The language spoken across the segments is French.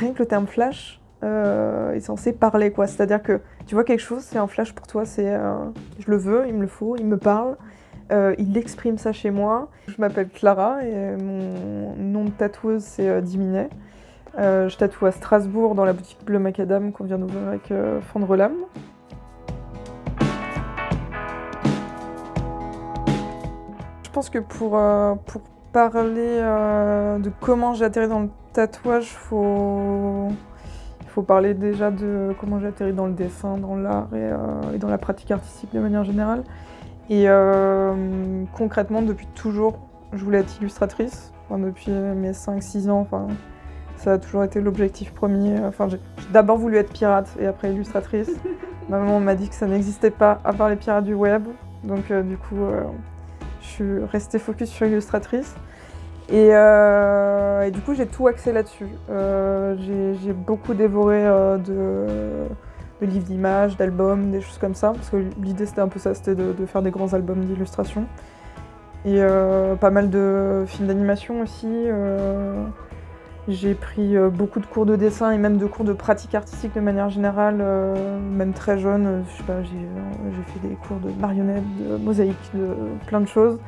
rien que le terme flash est censé parler, quoi. C'est-à-dire que tu vois quelque chose, c'est un flash pour toi, c'est je le veux, il me le faut, il me parle, il exprime ça chez moi. Je m'appelle Clara et mon nom de tatoueuse c'est Diminet. Je tatoue à Strasbourg dans la boutique Bleu Macadam qu'on vient d'ouvrir avec Fandrelam. Je pense que pour parler de comment j'ai atterri dans le tatouage, il faut parler déjà de comment j'ai atterri dans le dessin, dans l'art et dans la pratique artistique de manière générale. Et concrètement, depuis toujours, je voulais être illustratrice. Enfin, depuis mes 5-6 ans, enfin, ça a toujours été l'objectif premier. Enfin, j'ai d'abord voulu être pirate et après illustratrice. Ma maman m'a dit que ça n'existait pas à part les pirates du web. Donc du coup, je suis restée focus sur illustratrice. Et du coup, j'ai tout axé là-dessus. J'ai beaucoup dévoré de livres d'images, d'albums, des choses comme ça. Parce que l'idée, c'était un peu ça, c'était de faire des grands albums d'illustration. Et pas mal de films d'animation aussi. J'ai pris beaucoup de cours de dessin et même de cours de pratique artistique de manière générale, même très jeune. Je sais pas, j'ai fait des cours de marionnettes, de mosaïque, de plein de choses.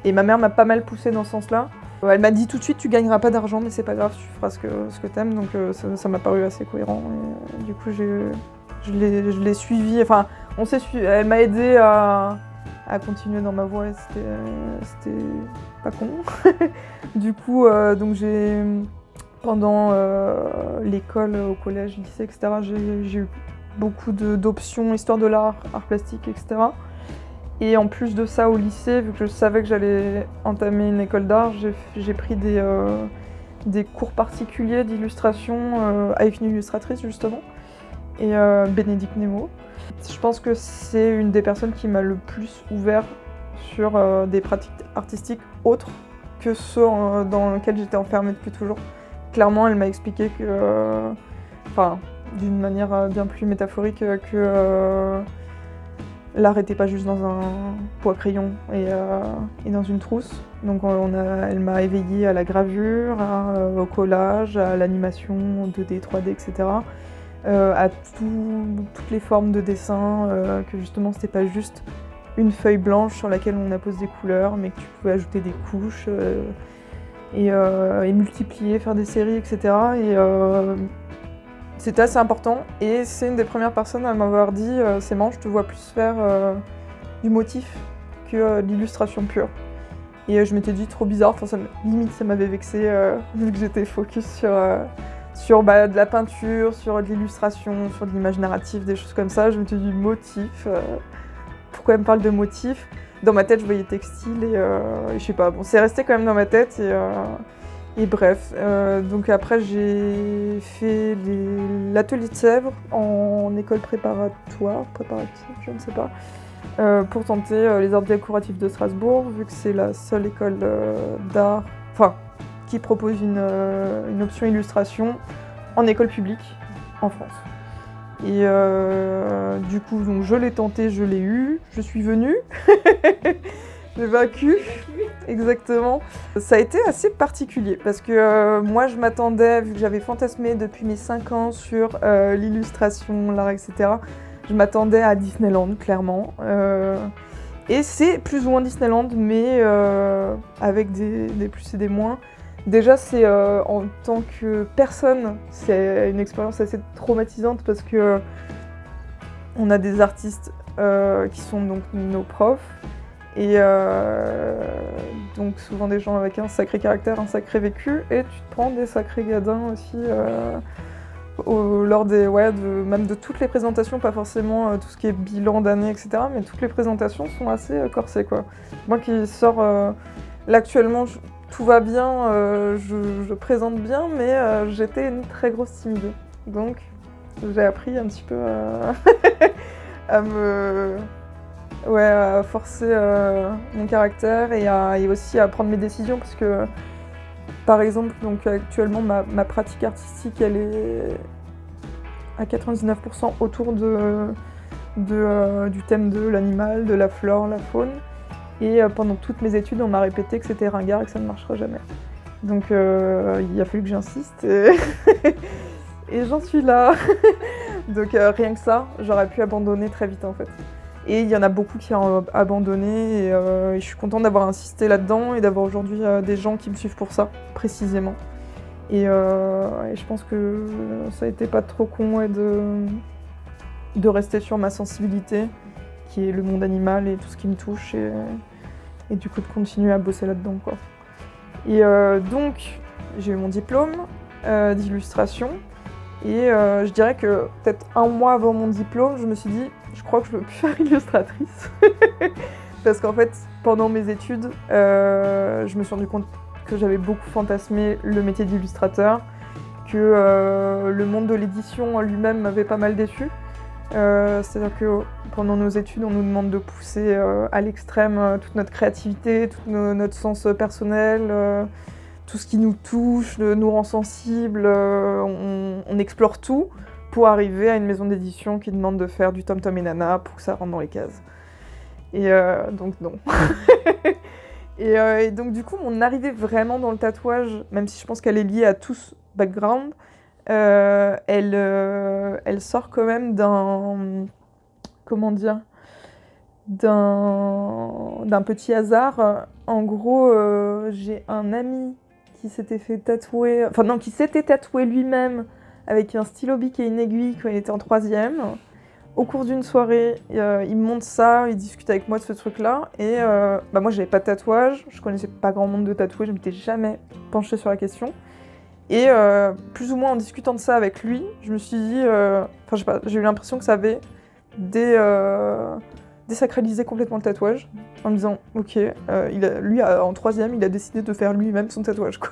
Et ma mère m'a pas mal poussée dans ce sens-là. Elle m'a dit tout de suite, tu gagneras pas d'argent, mais c'est pas grave, tu feras ce que t'aimes. Donc ça m'a paru assez cohérent. Et, du coup, je l'ai suivie. Enfin, elle m'a aidée à continuer dans ma voie. Et c'était pas con. Du coup, donc pendant l'école, au collège, lycée, etc., j'ai eu beaucoup d'options, histoire de l'art, art plastique, etc. Et en plus de ça, au lycée, vu que je savais que j'allais entamer une école d'art, j'ai pris des cours particuliers d'illustration avec une illustratrice, justement, et Bénédicte Nemo. Je pense que c'est une des personnes qui m'a le plus ouvert sur des pratiques artistiques autres que ceux dans lesquels j'étais enfermée depuis toujours. Clairement, elle m'a expliqué que, d'une manière bien plus métaphorique, que l'art n'était pas juste dans un poids-crayon et dans une trousse. Donc elle m'a éveillée à la gravure, au collage, à l'animation 2D, 3D, etc. À toutes les formes de dessin, que justement c'était pas juste une feuille blanche sur laquelle on appose des couleurs, mais que tu pouvais ajouter des couches et multiplier, faire des séries, etc. Et c'était assez important. Et c'est une des premières personnes à m'avoir dit c'est marrant, je te vois plus faire du motif que de l'illustration pure. Et je m'étais dit trop bizarre, limite ça m'avait vexée vu que j'étais focus sur de la peinture, sur de l'illustration, sur de l'image narrative, des choses comme ça. Je m'étais dit motif, pourquoi elle me parle de motif? Dans ma tête, je voyais textile et je sais pas, bon, c'est resté quand même dans ma tête et bref. Donc après, j'ai fait l'atelier de Sèvres en école préparative, je ne sais pas, pour tenter les arts décoratifs de Strasbourg, vu que c'est la seule école d'art, qui propose une option illustration en école publique en France. Et du coup, donc, je l'ai tenté, je l'ai eu, je suis venue, j'ai vaincu, exactement. Ça a été assez particulier parce que moi je m'attendais, vu que j'avais fantasmé depuis mes 5 ans sur l'illustration, l'art, etc., je m'attendais à Disneyland, clairement. Et c'est plus ou moins Disneyland, mais avec des plus et des moins. Déjà, c'est en tant que personne, c'est une expérience assez traumatisante parce que on a des artistes qui sont donc nos profs et donc souvent des gens avec un sacré caractère, un sacré vécu, et tu te prends des sacrés gadins aussi lors même de toutes les présentations, pas forcément tout ce qui est bilan d'année, etc., mais toutes les présentations sont assez corsées, quoi. Moi qui sors là actuellement, tout va bien, je présente bien, mais j'étais une très grosse timide. Donc j'ai appris un petit peu à forcer mon caractère et aussi à prendre mes décisions, parce que par exemple, donc actuellement ma pratique artistique, elle est à 99% autour du thème de l'animal, de la flore, la faune. Et pendant toutes mes études, on m'a répété que c'était ringard et que ça ne marchera jamais. Donc il a fallu que j'insiste. et j'en suis là. Donc rien que ça, j'aurais pu abandonner très vite en fait. Et il y en a beaucoup qui ont abandonné et je suis contente d'avoir insisté là-dedans et d'avoir aujourd'hui des gens qui me suivent pour ça, précisément. Et je pense que ça a été pas trop con de rester sur ma sensibilité, qui est le monde animal et tout ce qui me touche, et du coup de continuer à bosser là-dedans, quoi. Et donc, j'ai eu mon diplôme d'illustration, et je dirais que peut-être un mois avant mon diplôme, je me suis dit, je crois que je veux plus faire illustratrice. Parce qu'en fait, pendant mes études, je me suis rendu compte que j'avais beaucoup fantasmé le métier d'illustrateur, que le monde de l'édition lui-même m'avait pas mal déçue. C'est-à-dire que pendant nos études, on nous demande de pousser à l'extrême toute notre créativité, tout notre sens personnel, tout ce qui nous touche, nous rend sensibles. On explore tout pour arriver à une maison d'édition qui demande de faire du Tom Tom et Nana pour que ça rentre dans les cases. Et donc non. Et donc du coup, mon arrivée vraiment dans le tatouage, même si je pense qu'elle est liée à tout ce background, elle sort quand même comment dire, d'un petit hasard. En gros, j'ai un ami qui s'était fait tatouer, enfin non, qui s'était tatoué lui-même avec un stylo bic et une aiguille quand il était en 3e. Au cours d'une soirée, il me montre ça, il discute avec moi de ce truc-là, et moi j'avais pas de tatouage, je connaissais pas grand monde de tatoués, je m'étais jamais penchée sur la question. Et plus ou moins en discutant de ça avec lui, je me suis dit, je sais pas, j'ai eu l'impression que ça avait désacralisé complètement le tatouage, en me disant, ok, lui en 3e, il a décidé de faire lui-même son tatouage, quoi.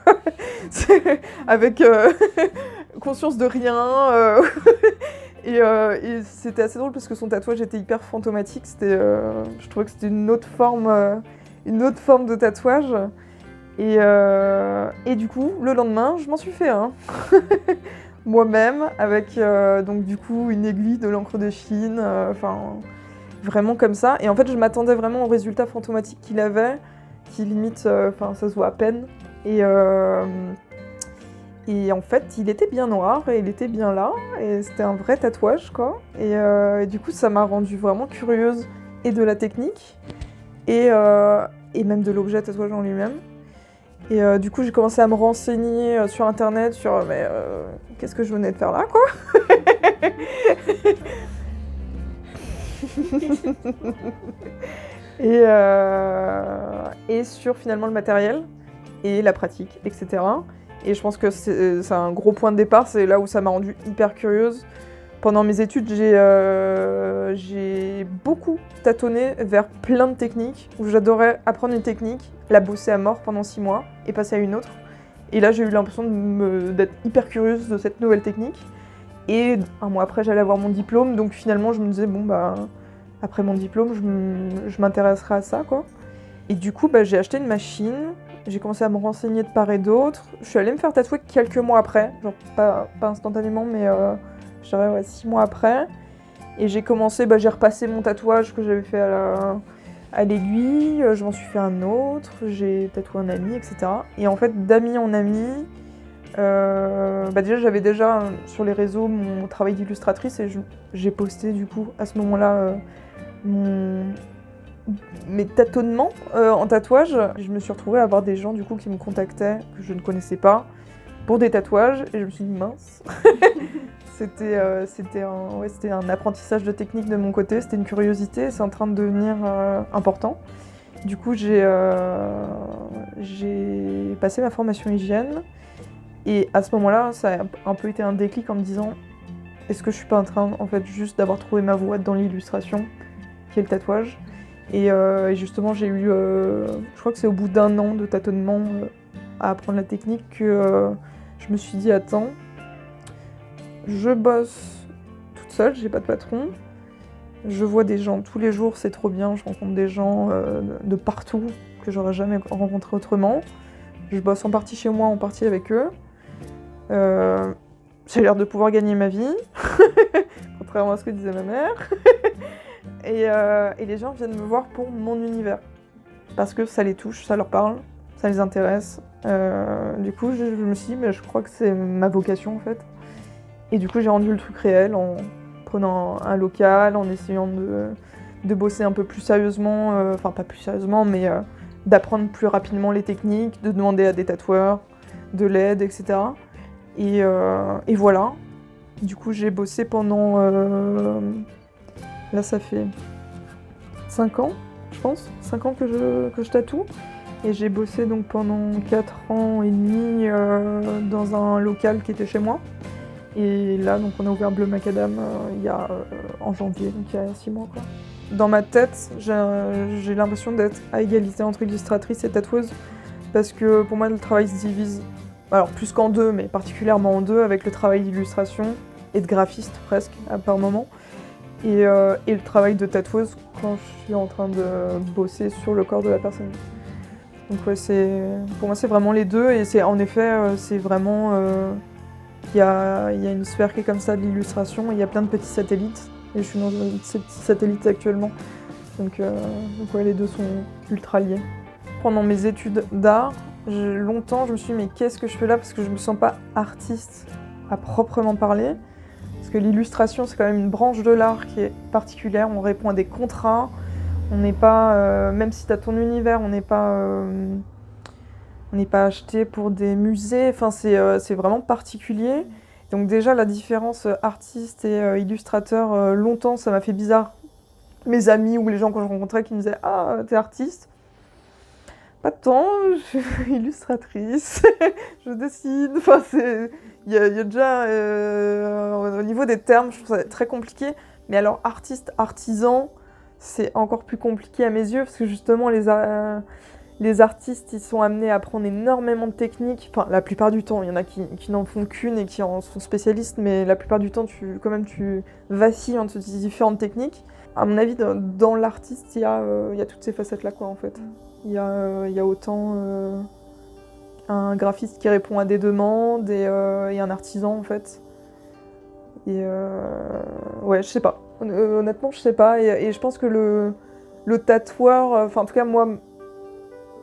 Avec conscience de rien. Et c'était assez drôle parce que son tatouage était hyper fantomatique. Je trouvais que c'était une autre forme de tatouage. Et du coup, le lendemain, je m'en suis fait un. Moi-même, avec donc du coup une aiguille, de l'encre de Chine, vraiment comme ça. Et en fait, je m'attendais vraiment au résultat fantomatique qu'il avait, qui limite, ça se voit à peine. Et en fait, il était bien noir et il était bien là, et c'était un vrai tatouage, quoi. Et du coup, ça m'a rendue vraiment curieuse, et de la technique, et même de l'objet tatouage en lui-même. Et du coup, j'ai commencé à me renseigner sur internet sur qu'est-ce que je venais de faire là, quoi. Et sur finalement le matériel et la pratique, etc. Et je pense que c'est un gros point de départ, c'est là où ça m'a rendue hyper curieuse. Pendant mes études, j'ai beaucoup tâtonné vers plein de techniques, où j'adorais apprendre une technique, la bosser à mort pendant 6 mois, et passer à une autre. Et là, j'ai eu l'impression d'être hyper curieuse de cette nouvelle technique. Et un mois après, j'allais avoir mon diplôme, donc finalement, je me disais, après mon diplôme, je m'intéresserai à ça, quoi. Et du coup, j'ai acheté une machine, j'ai commencé à me renseigner de part et d'autre. Je suis allée me faire tatouer quelques mois après, genre pas instantanément, mais je dirais 6 mois après. Et j'ai commencé, j'ai repassé mon tatouage que j'avais fait à l'aiguille, je m'en suis fait un autre, j'ai tatoué un ami, etc. Et en fait, d'ami en ami, j'avais déjà sur les réseaux mon travail d'illustratrice, et j'ai posté du coup à ce moment-là mes tâtonnements en tatouage. Je me suis retrouvée à avoir des gens du coup qui me contactaient, que je ne connaissais pas, pour des tatouages, et je me suis dit mince. C'était un apprentissage de technique de mon côté, c'était une curiosité, c'est en train de devenir important. Du coup, j'ai passé ma formation hygiène, et à ce moment-là, ça a un peu été un déclic en me disant, est-ce que je suis pas en train, en fait, juste d'avoir trouvé ma voie dans l'illustration, qui est le tatouage. Et justement, j'ai eu, je crois que c'est au bout d'1 an de tâtonnement à apprendre la technique que je me suis dit, attends, je bosse toute seule, j'ai pas de patron, je vois des gens tous les jours, c'est trop bien, je rencontre des gens de partout que j'aurais jamais rencontré autrement. Je bosse en partie chez moi, en partie avec eux. J'ai l'air de pouvoir gagner ma vie, contrairement à ce que disait ma mère. Et les gens viennent me voir pour mon univers, parce que ça les touche, ça leur parle, ça les intéresse. Du coup, je me suis dit, mais je crois que c'est ma vocation en fait. Et du coup, j'ai rendu le truc réel en prenant un local, en essayant de bosser un peu plus sérieusement, enfin pas plus sérieusement, mais d'apprendre plus rapidement les techniques, de demander à des tatoueurs de l'aide, etc. Et voilà. Du coup, j'ai bossé pendant... là, ça fait 5 ans, je pense. 5 ans que je tatoue. Et j'ai bossé donc pendant 4 ans et demi dans un local qui était chez moi. Et là, donc, on a ouvert Bleu Macadam en janvier, donc il y a 6 mois, quoi. Dans ma tête, j'ai l'impression d'être à égalité entre illustratrice et tatoueuse. Parce que pour moi, le travail se divise, alors plus qu'en deux, mais particulièrement en deux, avec le travail d'illustration et de graphiste presque, par moment. Et le travail de tatoueuse quand je suis en train de bosser sur le corps de la personne. Donc ouais, pour moi c'est vraiment les deux, et c'est en effet, c'est vraiment... il y a une sphère qui est comme ça de l'illustration, il y a plein de petits satellites, et je suis dans ces petits satellites actuellement. Donc ouais, les deux sont ultra liés. Pendant mes études d'art, longtemps je me suis dit mais qu'est-ce que je fais là, parce que je me sens pas artiste à proprement parler. Parce que l'illustration, c'est quand même une branche de l'art qui est particulière, on répond à des contrats, on n'est pas, même si tu as ton univers, on n'est pas acheté pour des musées, enfin c'est vraiment particulier. Donc déjà la différence artiste et illustrateur, longtemps ça m'a fait bizarre. Mes amis ou les gens que je rencontrais qui me disaient « Ah, t'es artiste ?» Pas tant, je suis illustratrice, je dessine, enfin il y a déjà, au niveau des termes, je trouve ça très compliqué. Mais alors artiste, artisan, c'est encore plus compliqué à mes yeux, parce que justement les artistes, ils sont amenés à apprendre énormément de techniques, enfin la plupart du temps, il y en a qui n'en font qu'une et qui en sont spécialistes, mais la plupart du temps, tu vacilles entre ces différentes techniques. À mon avis, dans l'artiste, il y a toutes ces facettes-là, quoi, en fait. Il y a autant un graphiste qui répond à des demandes et un artisan, en fait. Et ouais, je sais pas. Honnêtement, je sais pas. Et je pense que le tatoueur, enfin, en tout cas, moi,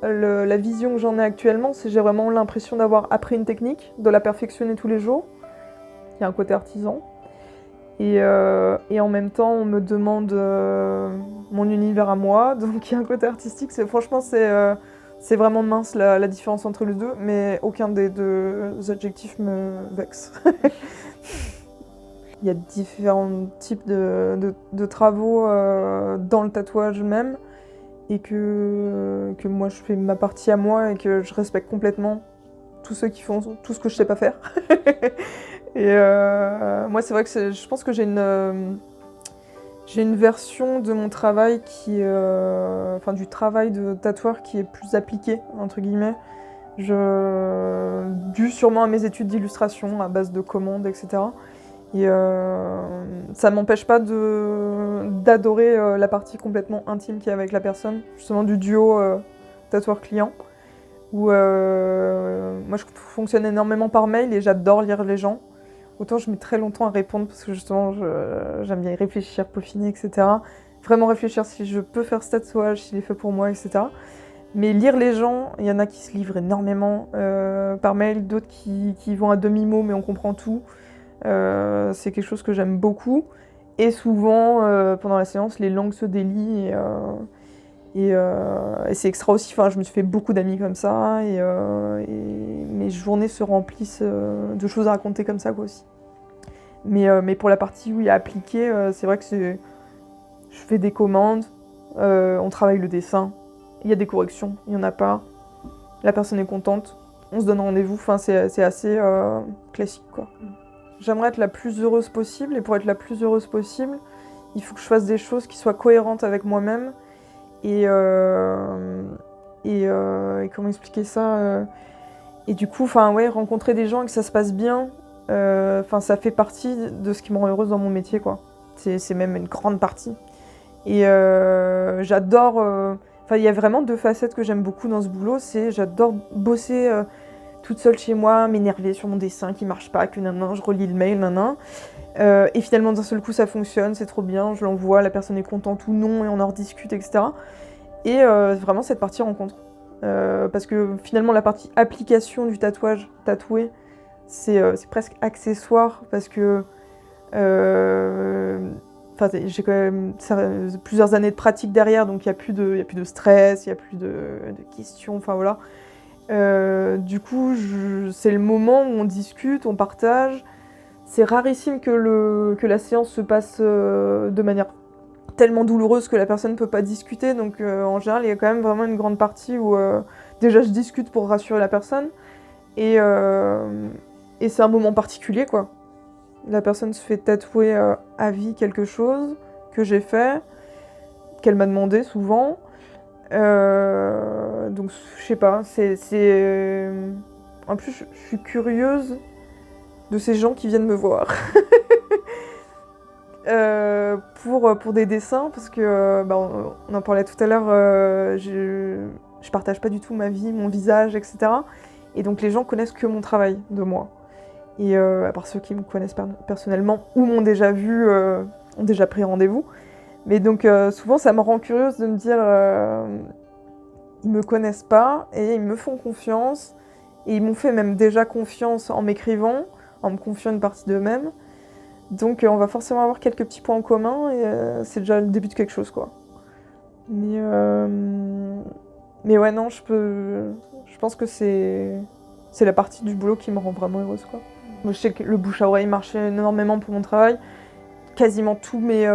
la vision que j'en ai actuellement, c'est que j'ai vraiment l'impression d'avoir appris une technique, de la perfectionner tous les jours. Il y a un côté artisan. Et en même temps, on me demande mon univers à moi, donc il y a un côté artistique. Franchement, c'est vraiment mince la différence entre les deux, mais aucun des deux adjectifs me vexe. Il y a différents types de travaux dans le tatouage même, et que moi je fais ma partie à moi et que je respecte complètement tous ceux qui font tout ce que je sais pas faire. Et moi, c'est vrai que je pense que j'ai une version de mon travail enfin du travail de tatoueur qui est plus appliqué, entre guillemets. Dû sûrement à mes études d'illustration, à base de commandes, etc. Et ça m'empêche pas d'adorer la partie complètement intime qu'il y a avec la personne, justement du duo tatoueur-client, où moi je fonctionne énormément par mail et j'adore lire les gens. Autant je mets très longtemps à répondre parce que justement j'aime bien y réfléchir, peaufiner, etc. Vraiment réfléchir si je peux faire ce tatouage, s'il est fait pour moi, etc. Mais lire les gens, il y en a qui se livrent énormément par mail, d'autres qui vont à demi-mot mais on comprend tout. C'est quelque chose que j'aime beaucoup. Et souvent, pendant la séance, les langues se délient et c'est extra aussi. Enfin, je me suis fait beaucoup d'amis comme ça et mes journées se remplissent de choses à raconter comme ça, quoi, aussi. Mais pour la partie où il y a appliqué, c'est vrai que je fais des commandes, on travaille le dessin, il y a des corrections, il n'y en a pas, la personne est contente, on se donne rendez-vous, enfin, c'est assez classique, quoi. J'aimerais être la plus heureuse possible, et pour être la plus heureuse possible, il faut que je fasse des choses qui soient cohérentes avec moi-même. Et comment expliquer ça Et du coup, ouais, rencontrer des gens et que ça se passe bien, ça fait partie de ce qui me rend heureuse dans mon métier, quoi. C'est même une grande partie. Et j'adore... il y a vraiment deux facettes que j'aime beaucoup dans ce boulot. J'adore bosser toute seule chez moi, m'énerver sur mon dessin qui marche pas, que je relis le mail, et finalement d'un seul coup ça fonctionne, c'est trop bien, je l'envoie, la personne est contente ou non et on en rediscute, etc. Et vraiment cette partie rencontre. Parce que finalement la partie application du tatouage tatoué, c'est presque accessoire parce que j'ai quand même plusieurs années de pratique derrière, donc il n'y a plus de stress, il n'y a plus de questions, enfin voilà. Du coup, c'est le moment où on discute, on partage. C'est rarissime que la séance se passe de manière tellement douloureuse que la personne ne peut pas discuter. Donc en général, il y a quand même vraiment une grande partie où déjà je discute pour rassurer la personne. Et c'est un moment particulier, quoi. La personne se fait tatouer à vie quelque chose que j'ai fait, qu'elle m'a demandé souvent. Donc je sais pas, en plus, je suis curieuse de ces gens qui viennent me voir. Pour des dessins, parce que on en parlait tout à l'heure, je partage pas du tout ma vie, mon visage, etc. Et donc les gens connaissent que mon travail de moi. Et à part ceux qui me connaissent personnellement ou m'ont déjà vu, ont déjà pris rendez-vous. Mais donc souvent ça me rend curieuse de me dire ils me connaissent pas et ils me font confiance. Et ils m'ont fait même déjà confiance en m'écrivant, en me confiant une partie d'eux-mêmes. Donc on va forcément avoir quelques petits points en commun et c'est déjà le début de quelque chose, quoi. Mais ouais, non, je pense que c'est la partie du boulot qui me rend vraiment heureuse, quoi. Moi, je sais que le bouche à oreille marche énormément pour mon travail. Quasiment tous mes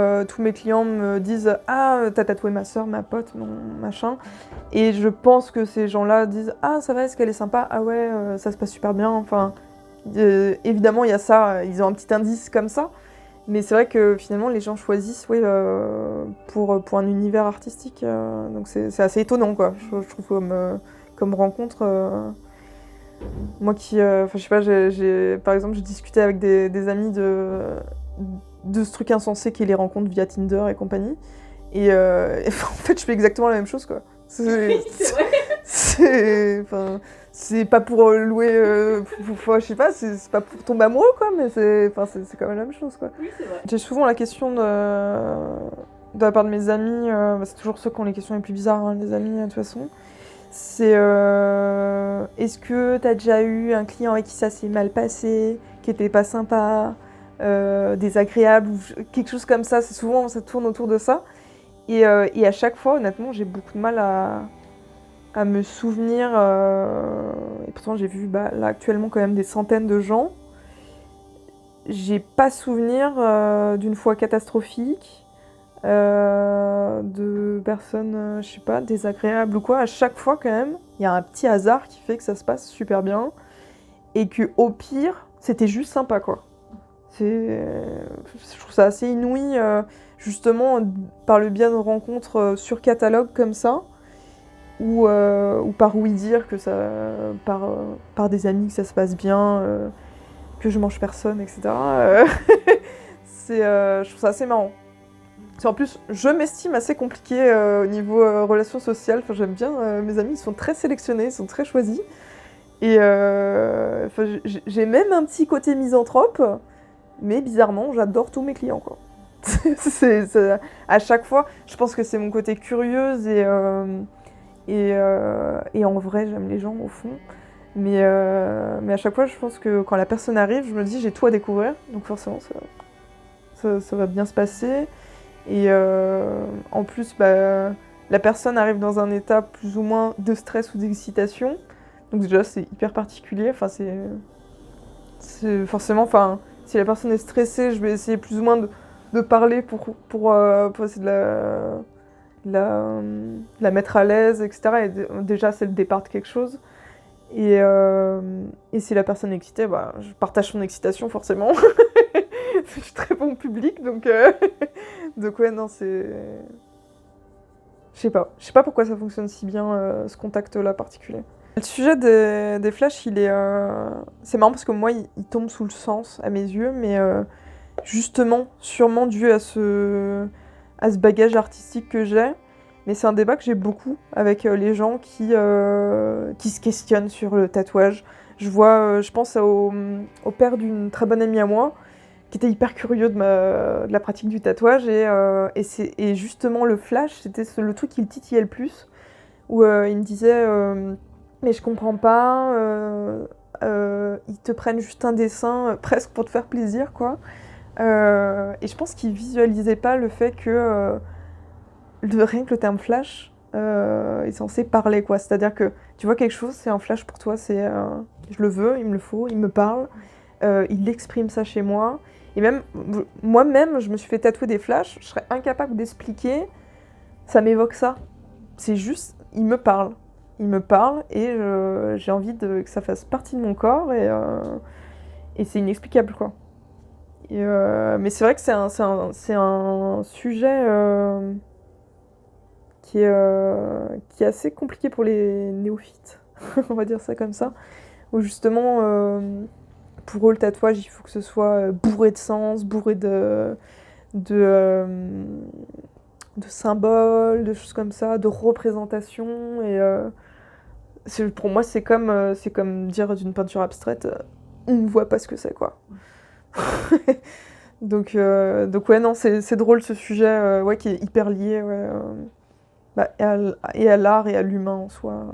clients me disent « Ah, t'as tatoué ma soeur, ma pote, mon machin ». Et je pense que ces gens-là disent « Ah, ça va, est-ce qu'elle est sympa ? Ah ouais, ça se passe super bien ». Enfin, évidemment, il y a ça, ils ont un petit indice comme ça. Mais c'est vrai que finalement, les gens choisissent pour un univers artistique. Donc c'est assez étonnant, quoi. Je trouve comme rencontre. Moi qui... je sais pas, par exemple, j'ai discuté avec des amis de ce truc insensé qui est les rencontres via Tinder et compagnie. Et en fait, je fais exactement la même chose, quoi. Oui, c'est vrai. C'est pas pour louer... je sais pas, c'est pas pour tomber amoureux, quoi, mais c'est quand même la même chose, quoi. Oui, c'est vrai. J'ai souvent la question de la part de mes amis, c'est toujours ceux qui ont les questions les plus bizarres, hein, les amis, de toute façon. C'est est-ce que t'as déjà eu un client avec qui ça s'est mal passé, qui était pas sympa, désagréable, ou quelque chose comme ça. C'est souvent, ça tourne autour de ça. Et à chaque fois, honnêtement, j'ai beaucoup de mal à me souvenir. Et pourtant, j'ai vu là actuellement quand même des centaines de gens. J'ai pas souvenir d'une fois catastrophique, de personnes, je sais pas, désagréables ou quoi. À chaque fois, quand même, il y a un petit hasard qui fait que ça se passe super bien. Et que au pire, c'était juste sympa, quoi. Je trouve ça assez inouï, justement, par le biais de rencontres sur catalogue comme ça, ou par oui dire que ça, par des amis que ça se passe bien, que je mange personne, etc. Je trouve ça assez marrant. En plus, je m'estime assez compliquée au niveau relations sociales. Enfin, j'aime bien mes amis, ils sont très sélectionnés, ils sont très choisis. Et j'ai même un petit côté misanthrope, mais bizarrement, j'adore tous mes clients, quoi. À chaque fois, je pense que c'est mon côté curieuse et en vrai, j'aime les gens au fond. Mais à chaque fois, je pense que quand la personne arrive, je me dis j'ai tout à découvrir, donc forcément, ça va bien se passer. Et en plus, la personne arrive dans un état plus ou moins de stress ou d'excitation. Donc déjà, c'est hyper particulier. Enfin, c'est forcément... Enfin, si la personne est stressée, je vais essayer plus ou moins de parler pour essayer de la mettre à l'aise, etc. Et déjà, c'est le départ de quelque chose. Et si la personne est excitée, je partage son excitation, forcément. Je suis très bon public, donc ouais, non, c'est... Je sais pas pourquoi ça fonctionne si bien, ce contact-là particulier. Le sujet des flashs, c'est marrant parce que moi, il tombe sous le sens à mes yeux, mais justement, sûrement dû à ce bagage artistique que j'ai. Mais c'est un débat que j'ai beaucoup avec les gens qui se questionnent sur le tatouage. Je pense au père d'une très bonne amie à moi, qui était hyper curieux de la pratique du tatouage, et justement le flash, c'était le truc qui le titillait le plus, où il me disait mais je comprends pas, ils te prennent juste un dessin presque pour te faire plaisir, quoi. Et je pense qu'ils visualisaient pas le fait que rien que le terme flash est censé parler, quoi. C'est-à-dire que tu vois quelque chose, c'est un flash pour toi, c'est je le veux, il me le faut, il me parle, il exprime ça chez moi. Et même moi-même, je me suis fait tatouer des flashs, je serais incapable d'expliquer, ça m'évoque ça. C'est juste, il me parle. Il me parle et j'ai envie que ça fasse partie de mon corps et c'est inexplicable, quoi. Mais c'est vrai que c'est un sujet qui est assez compliqué pour les néophytes, on va dire ça comme ça, où justement, pour eux, le tatouage, il faut que ce soit bourré de sens, bourré de, euh, de symboles, de choses comme ça, de représentations, pour moi, c'est comme dire d'une peinture abstraite, on ne voit pas ce que c'est, quoi. Donc ouais, non, c'est drôle ce sujet ouais, qui est hyper lié ouais, bah, et à l'art et à l'humain en soi.